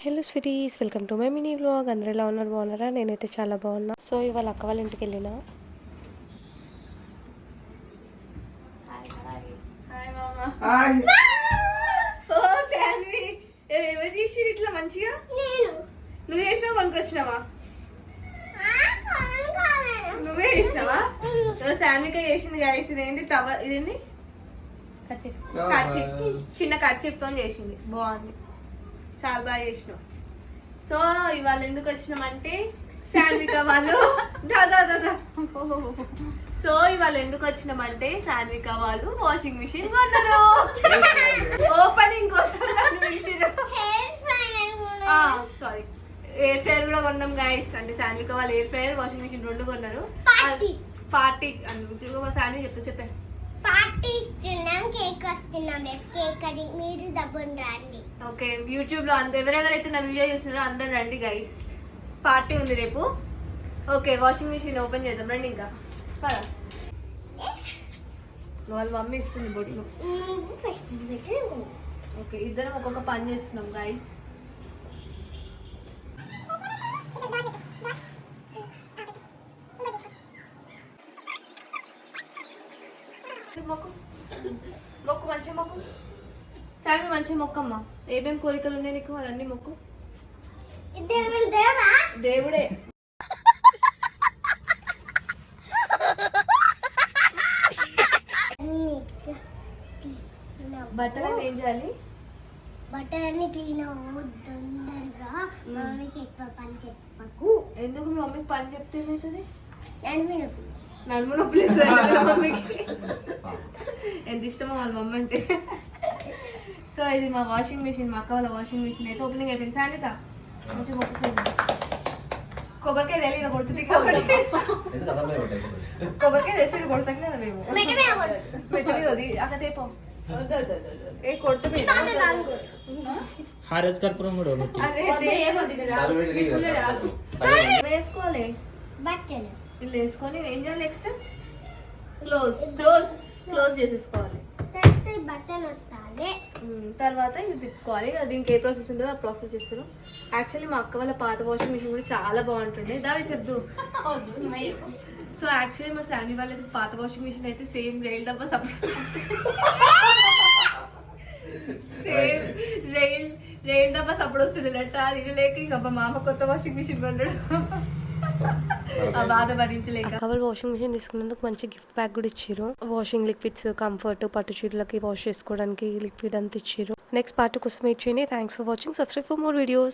Hello sweeties, welcome to my mini vlog. అందరూ ఎలా ఉన్నారు? బాగున్నారా? నేనైతే చాలా బాగున్నా. సో ఇవాళ అక్క వాళ్ళ ఇంటికి వెళ్ళిన. ఎవరు చేసిరు ఇట్లా మంచిగా? నువ్వు చేసినావా కొనుకొచ్చినావా? నువ్వే చేసినావా? శాన్విక చేసింది గాయస్. ఇదేంటి టవర్, ఇదేంటి కర్చీఫ్, చిన్న కర్చీఫ్ తో చేసింది. బాగుంది, చాలా బాగా చేసినావు. సో ఇవాళ ఎందుకు వచ్చినామంటే శాన్విక వాళ్ళు సో ఇవాళ ఎందుకు వచ్చినామంటే శాన్విక వాళ్ళు వాషింగ్ మిషన్ కొన్నారు. ఓపెనింగ్ కోసం సారీ, ఎయిర్ ఫ్రైయర్ కూడా కొన్నాం గాయస్. అంటే శాన్విక వాళ్ళు ఎయిర్ ఫ్రైయర్, వాషింగ్ మిషన్ రెండు కొన్నారు. పార్టీ శాన్వి చెప్పాను. పార్టీ ఇస్తున్నాం, కేక్ వస్తున్నాం, రేపు కేక్ కటింగ్, మీరు దబ్బుని రండి. ఓకే, యూట్యూబ్ లో ఎవరెవరైతే నా వీడియో చూస్తున్నారో అందరు రండి గైస్, పార్టీ ఉంది రేపు. ఓకే, వాషింగ్ మిషన్ ఓపెన్ చేద్దాం రండి. ఇంకా పదా, వాళ్ళ మమ్మీ ఇస్తుంది బొట్లు. ఓకే, ఇద్దరం ఒక్కొక్క పని చేస్తున్నాం గైస్. మొక్కు మొక్కు, మంచిగా మొక్కు శాన్వి, మంచిగా మొక్కమ్మా. ఏమేమి కోరికలు ఉన్నాయి నీకు అవన్నీ మొక్కు. దేవుడే. బట్టలు ఏం చేయాలి? బట్టలన్నీ క్లీన్ అవ్వు తొందరగా. మమ్మీకి ఎక్కువ పని చెప్పకు. ఎందుకు మీ మమ్మీకి పని చెప్తే ఏమవుతుంది? నడుము నడుము నొప్పి మమ్మీకి. ఎంత ఇష్టమో వాళ్ళ మమ్మీ అంటే. సో ఇది మా వాషింగ్ మిషన్, మా అక్క వాళ్ళ వాషింగ్ మిషన్ అయితే ఓపెనింగ్ అయిపోయింది. శాన్విక మంచిగా మొక్కుతుంది. కొబ్బరికాయ తెలియదు కొడుతుంది కాబట్టి కొబ్బరికాయ తెసి కొడతాం కదా మేము. పెట్టలేదు అక్కడ తేపో ఏ కొడుతుంది. వేసుకోవాలి బట్టలు ఇల్లు వేసుకొని ఏం చేయాలి నెక్స్ట్? క్లోజ్ క్లోజ్ క్లోజ్ చేసేసుకోవాలి. బట్టలు వస్తాయి. తర్వాత ఇది తిప్పుకోవాలి. దీనికి ఏ ప్రాసెస్ ఉంటుందో ఆ ప్రాసెస్ చేస్తారు. యాక్చువల్లీ మా అక్క వాళ్ళ పాత వాషింగ్ మిషన్ కూడా చాలా బాగుంటుండే. దావి చెప్దు. సో యాక్చువల్లీ మా శాన్వి వాళ్ళ పాత వాషింగ్ మిషన్ అయితే సేమ్ రైల్ డబ్బా సపోర్ట్, సేమ్ రైల్ డబ్బా సపోర్ట్ వస్తుండేట. అది లేక ఇంకా మా మామ కొత్త వాషింగ్ మిషన్ కొన్నాడు. ఆ బాధ భరించలేక అక్క వాళ్ళు వాషింగ్ మిషన్ తీసుకున్నందుకు మంచి గిఫ్ట్ ప్యాక్ కూడా ఇచ్చారు. వాషింగ్ లిక్విడ్స్, కంఫర్ట్, పట్టు చీరలకి వాష్ చేసుకోవడానికి లిక్విడ్ అంతా ఇచ్చారు. నెక్స్ట్ పార్ట్ కోసం వెయిట్ చేయండి. Thanks for watching. Subscribe for more videos.